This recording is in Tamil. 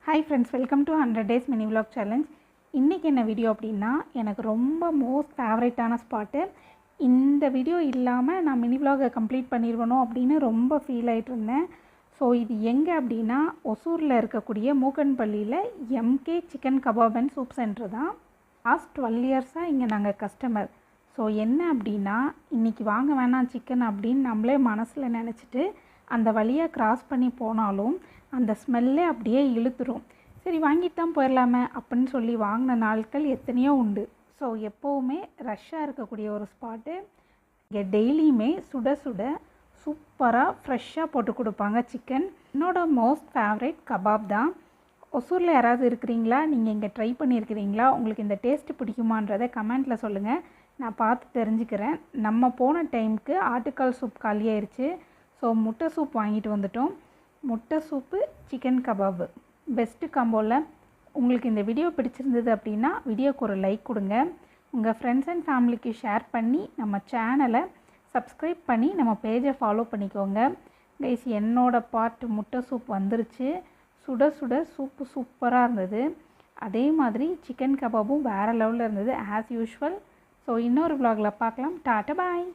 Hi friends, welcome to 100 days mini vlog challenge. இன்னைக்கு என்ன வீடியோ அப்படின்னா எனக்கு ரொம்ப மோஸ்ட் ஃபேவரட்டான ஸ்பாட்டு. இந்த வீடியோ இல்லாமல் நான் மினி vlog கம்ப்ளீட் பண்ணிடுவனோ அப்படின்னு ரொம்ப ஃபீல் ஆகிட்டு இருந்தேன். ஸோ இது எங்கே அப்படின்னா ஒசூரில் இருக்கக்கூடிய மூக்கன்பள்ளியில் MK chicken kebab and soup centre தான். லாஸ்ட் 12 இயர்ஸாக இங்கே நாங்கள் கஸ்டமர். ஸோ என்ன அப்படின்னா இன்றைக்கி வாங்க வேணாம் சிக்கன் அப்படின்னு நம்மளே மனசில் நினச்சிட்டு அந்த வழியாக கிராஸ் பண்ணி போனாலும் அந்த ஸ்மெல்லே அப்படியே இழுத்துரும். சரி வாங்கிட்டு தான் போயிடலாமே அப்படின்னு சொல்லி வாங்கின நாட்கள் எத்தனையோ உண்டு. ஸோ எப்போவுமே ரஷ்ஷாக இருக்கக்கூடிய ஒரு ஸ்பாட்டு. இங்கே டெய்லியுமே சுட சுட சூப்பராக ஃப்ரெஷ்ஷாக போட்டு கொடுப்பாங்க சிக்கன். என்னோட மோஸ்ட் ஃபேவரட் கபாப் தான். ஒசூரில் யாராவது இருக்கிறீங்களா, நீங்கள் இங்கே ட்ரை பண்ணியிருக்கிறீங்களா, உங்களுக்கு இந்த டேஸ்ட்டு பிடிக்குமான்றதை கமெண்ட்டில் சொல்லுங்கள், நான் பார்த்து தெரிஞ்சுக்கிறேன். நம்ம போன டைமுக்கு ஆட்டுக்கால் சூப் காலியாயிருச்சு. ஸோ முட்டை சூப் வாங்கிட்டு வந்துட்டோம். முட்டை சூப்பு சிக்கன் கபாபு பெஸ்ட்டு காம்போவில். உங்களுக்கு இந்த வீடியோ பிடிச்சிருந்தது அப்படின்னா வீடியோக்கு ஒரு லைக் கொடுங்க. உங்கள் ஃப்ரெண்ட்ஸ் அண்ட் ஃபேமிலிக்கு ஷேர் பண்ணி நம்ம சேனலை சப்ஸ்கிரைப் பண்ணி நம்ம பேஜை ஃபாலோ பண்ணிக்கோங்க. கைஸ் என்னோட பார்ட் முட்டை சூப் வந்துருச்சு. சுட சுட சூப்பு சூப்பராக இருந்தது. அதே மாதிரி சிக்கன் கபாபும் வேறு லெவலில் இருந்தது ஆஸ் யூஷுவல். ஸோ இன்னொரு vlogல பார்க்கலாம். டாட்டா பாய்.